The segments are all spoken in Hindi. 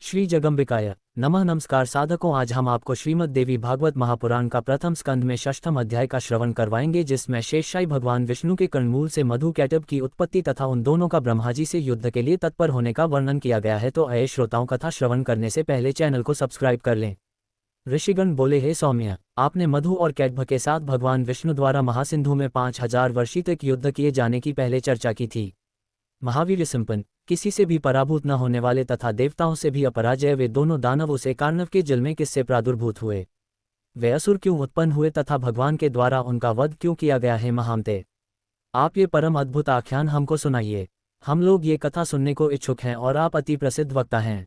श्री जगंबिकाय नमः। नमस्कार साधकों, आज हम आपको श्रीमद् देवी भागवत महापुराण का प्रथम स्कंद में षष्ठम अध्याय का श्रवण करवाएंगे, जिसमें शेषशायी भगवान विष्णु के कर्णमूल से मधु कैटभ की उत्पत्ति तथा उन दोनों का ब्रह्माजी से युद्ध के लिए तत्पर होने का वर्णन किया गया है। तो आए श्रोताओं, कथा श्रवण करने से पहले चैनल को सब्सक्राइब कर लें। ऋषिगण बोले, हे सौम्य, आपने मधु और कैटभ के साथ भगवान विष्णु द्वारा महासिंधु में 5000 वर्षी तक युद्ध किए जाने की पहले चर्चा की थी। महावीर संपन्न, किसी से भी पराभूत न होने वाले तथा देवताओं से भी अपराजय वे दोनों दानव उसे कार्णव के जल में किससे प्रादुर्भूत हुए, वे असुर क्यों उत्पन्न हुए तथा भगवान के द्वारा उनका वध क्यों किया गया है। महामते, आप ये परम अद्भुत आख्यान हमको सुनाइए। हम लोग ये कथा सुनने को इच्छुक हैं और आप अति प्रसिद्ध वक्ता हैं।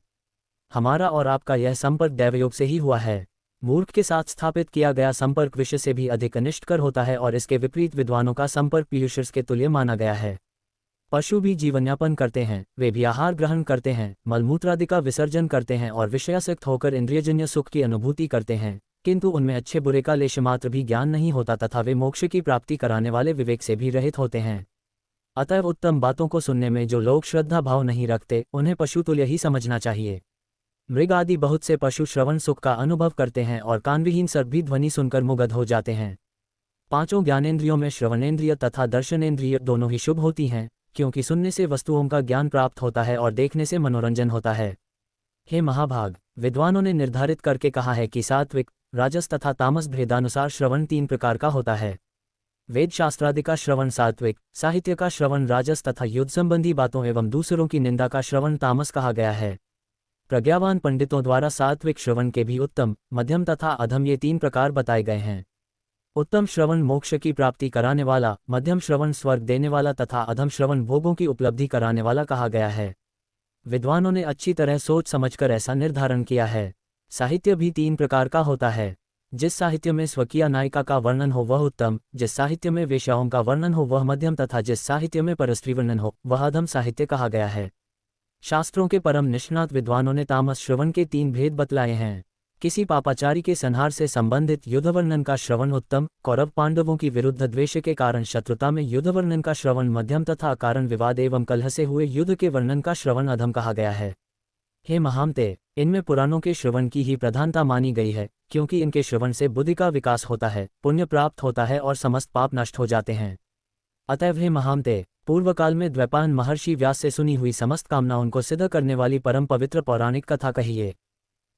हमारा और आपका यह संपर्क दैवयोग से ही हुआ है। मूर्ख के साथ स्थापित किया गया संपर्क विषय से भी अधिक अनिष्टकर होता है और इसके विपरीत विद्वानों का संपर्क पीयूष के तुल्य माना गया है। पशु भी जीवनयापन करते हैं, वे भी आहार ग्रहण करते हैं, मलमूत्रादि का विसर्जन करते हैं और विषयासक्त होकर इंद्रियजन्य सुख की अनुभूति करते हैं, किंतु उनमें अच्छे बुरे का लेशमात्र भी ज्ञान नहीं होता तथा वे मोक्ष की प्राप्ति कराने वाले विवेक से भी रहित होते हैं। अतएव उत्तम बातों को सुनने में जो लोग श्रद्धा भाव नहीं रखते, उन्हें पशुतुल्य ही समझना चाहिए। मृग आदि बहुत से पशु श्रवण सुख का अनुभव करते हैं और कानविहीन सर्प भी ध्वनि सुनकर मुग्ध हो जाते हैं। पांचों ज्ञानेंद्रियों में श्रवणेंद्रिय तथा दर्शनेंद्रिय दोनों ही शुभ होती हैं, क्योंकि सुनने से वस्तुओं का ज्ञान प्राप्त होता है और देखने से मनोरंजन होता है। हे महाभाग, विद्वानों ने निर्धारित करके कहा है कि सात्विक, राजस तथा तामस भेदानुसार श्रवण 3 प्रकार का होता है। वेद शास्त्रादि का श्रवण सात्विक, साहित्य का श्रवण राजस तथा युद्ध संबंधी बातों एवं दूसरों की निंदा का श्रवण तामस कहा गया है। प्रज्ञावान पंडितों द्वारा सात्विक श्रवण के भी उत्तम, मध्यम तथा अधम ये 3 प्रकार बताए गए हैं। उत्तम श्रवण मोक्ष की प्राप्ति कराने वाला, मध्यम श्रवण स्वर्ग देने वाला तथा अधम श्रवण भोगों की उपलब्धि कराने वाला कहा गया है। विद्वानों ने अच्छी तरह सोच समझकर ऐसा निर्धारण किया है। साहित्य भी 3 प्रकार का होता है। जिस साहित्य में स्वकीय नायिका का वर्णन हो वह उत्तम, जिस साहित्य में वेश्याओं का वर्णन हो वह मध्यम तथा जिस साहित्य में परस्त्री वर्णन हो वह अधम साहित्य कहा गया है। शास्त्रों के परम निष्णात विद्वानों ने तामस श्रवण के 3 भेद बतलाए हैं। किसी पापाचारी के संहार से संबंधित युद्धवर्णन का श्रवण उत्तम, कौरव पांडवों की विरुद्ध द्वेष के कारण शत्रुता में युद्धवर्णन का श्रवण मध्यम तथा कारण विवाद एवं कलह से हुए युद्ध के वर्णन का श्रवण अधम कहा गया है। हे महामते, इनमें पुराणों के श्रवण की ही प्रधानता मानी गई है, क्योंकि इनके श्रवण से बुद्धि का विकास होता है, पुण्य प्राप्त होता है और समस्त पाप नष्ट हो जाते हैं। अतएव हे महामते, पूर्व काल में द्वैपायन महर्षि व्यास से सुनी हुई समस्त कामनाओं को सिद्ध करने वाली परम पवित्र पौराणिक कथा कहिए।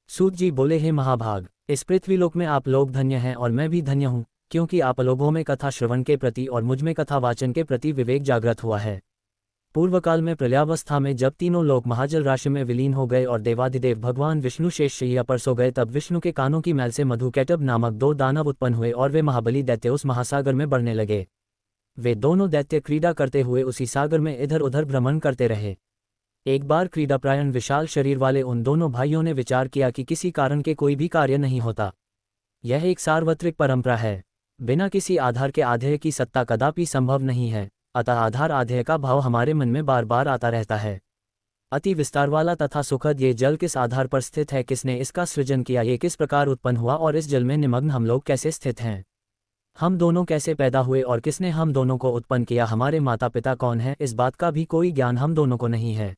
सूत जी बोले, हे महाभाग, इस पृथ्वीलोक में आप लोग धन्य हैं और मैं भी धन्य हूँ, क्योंकि आप लोगों में कथा श्रवण के प्रति और मुझमें कथा वाचन के प्रति विवेक जागृत हुआ है। पूर्व काल में प्रलयावस्था में जब तीनों लोग महाजल राशि में विलीन हो गए और देवाधिदेव भगवान विष्णु शेष शैया पर सो गए, तब विष्णु के कानों की मैल से मधु कैटभ नामक 2 दानव उत्पन्न हुए और वे महाबली दैत्य उस महासागर में बढ़ने लगे। वे दोनों दैत्य क्रीड़ा करते हुए उसी सागर में इधर उधर भ्रमण करते रहे। एक बार क्रीडाप्रायण विशाल शरीर वाले उन दोनों भाइयों ने विचार किया कि किसी कारण के कोई भी कार्य नहीं होता। यह एक सार्वत्रिक परंपरा है। बिना किसी आधार के आधेय की सत्ता कदापि संभव नहीं है, अतः आधार आधेय का भाव हमारे मन में बार बार आता रहता है। अति विस्तार वाला तथा सुखद ये जल किस आधार पर स्थित है, किसने इसका सृजन किया, ये किस प्रकार उत्पन्न हुआ और इस जल में निमग्न हम लोग कैसे स्थित हैं, हम दोनों कैसे पैदा हुए और किसने हम दोनों को उत्पन्न किया, हमारे माता पिता कौन है, इस बात का भी कोई ज्ञान हम दोनों को नहीं है।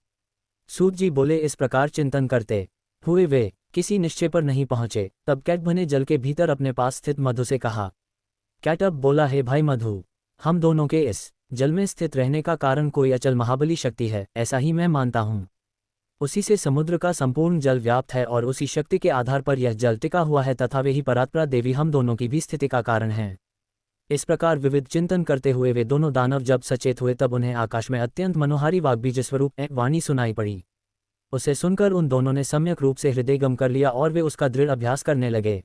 सूत जी बोले, इस प्रकार चिंतन करते हुए वे किसी निश्चय पर नहीं पहुंचे। तब कैटभ ने जल के भीतर अपने पास स्थित मधु से कहा। कैटभ बोला, हे भाई मधु, हम दोनों के इस जल में स्थित रहने का कारण कोई अचल महाबली शक्ति है, ऐसा ही मैं मानता हूँ। उसी से समुद्र का संपूर्ण जल व्याप्त है और उसी शक्ति के आधार पर यह जल टिका हुआ है तथा वे ही परात्परा देवी हम दोनों की भी स्थिति का कारण है। इस प्रकार विविध चिंतन करते हुए वे दोनों दानव जब सचेत हुए, तब उन्हें आकाश में अत्यंत मनोहारी वाग्बीज स्वरूप वाणी सुनाई पड़ी। उसे सुनकर उन दोनों ने सम्यक रूप से हृदयगम कर लिया और वे उसका दृढ़ अभ्यास करने लगे।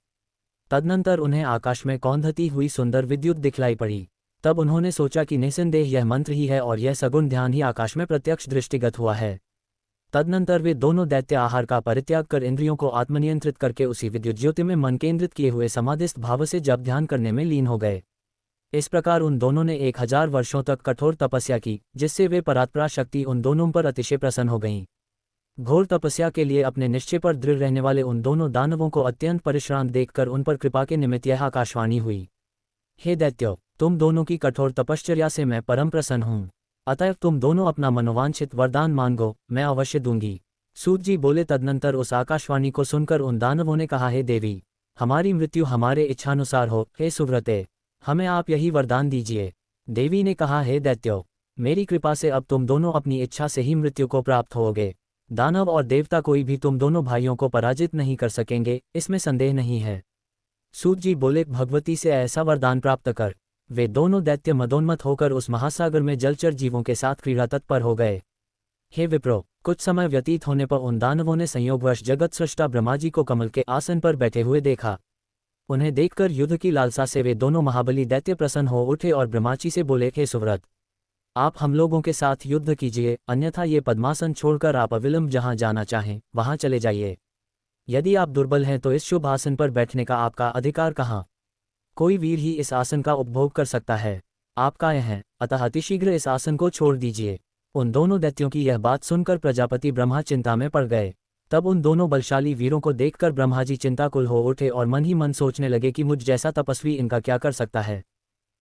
तदनंतर उन्हें आकाश में कौंधती हुई सुंदर विद्युत दिखलाई पड़ी। तब उन्होंने सोचा कि निसंदेह यह मंत्र ही है और यह सगुण ध्यान ही आकाश में प्रत्यक्ष दृष्टिगत हुआ है। तदनंतर वे दोनों दैत्य आहार का परित्याग कर इंद्रियों को आत्मनियंत्रित करके उसी विद्युत ज्योति में मन केंद्रित किए हुए समाधिस्थ भाव से जप ध्यान करने में लीन हो गए। इस प्रकार उन दोनों ने 1000 वर्षों तक कठोर तपस्या की, जिससे वे परात्परा शक्ति उन दोनों पर अतिशय प्रसन्न हो गईं। घोर तपस्या के लिए अपने निश्चय पर दृढ़ रहने वाले उन दोनों दानवों को अत्यंत परिश्रांत देखकर उन पर कृपा के निमित्त यह आकाशवाणी हुई। हे दैत्यो, तुम दोनों की कठोर तपश्चर्या से मैं परम प्रसन्न हूँ। अतएव तुम दोनों अपना मनोवांछित वरदान मांगो, मैं अवश्य दूंगी। सूत जी बोले, तदनंतर उस आकाशवाणी को सुनकर उन दानवों ने कहा, हे देवी, हमारी मृत्यु हमारे इच्छानुसार हो। हे सुव्रते, हमें आप यही वरदान दीजिए। देवी ने कहा, हे दैत्यो, मेरी कृपा से अब तुम दोनों अपनी इच्छा से ही मृत्यु को प्राप्त होगे। दानव और देवता कोई भी तुम दोनों भाइयों को पराजित नहीं कर सकेंगे, इसमें संदेह नहीं है। सूत जी बोले, भगवती से ऐसा वरदान प्राप्त कर। वे दोनों दैत्य मदोन्मत्त होकर उस महासागर में जलचर जीवों के साथ क्रीड़ा तत्पर हो गए। हे विप्रो, कुछ समय व्यतीत होने पर उन दानवों ने संयोगवश जगत सृष्टा ब्रह्मा जी को कमल के आसन पर बैठे हुए देखा। उन्हें देखकर युद्ध की लालसा से वे दोनों महाबली दैत्य प्रसन्न हो उठे और ब्रह्मा जी से बोले, हे सुव्रत, आप हम लोगों के साथ युद्ध कीजिए, अन्यथा ये पद्मासन छोड़कर आप अविलंब जहां जाना चाहें वहां चले जाइए। यदि आप दुर्बल हैं तो इस शुभ आसन पर बैठने का आपका अधिकार कहाँ? कोई वीर ही इस आसन का उपभोग कर सकता है। आप काय हैं, अतः अतिशीघ्र इस आसन को छोड़ दीजिए। उन दोनों दैत्यों की यह बात सुनकर प्रजापति ब्रह्मा चिंता में पड़ गए। तब उन दोनों बलशाली वीरों को देखकर ब्रह्मा जी चिंताकुल हो उठे और मन ही मन सोचने लगे कि मुझ जैसा तपस्वी इनका क्या कर सकता है।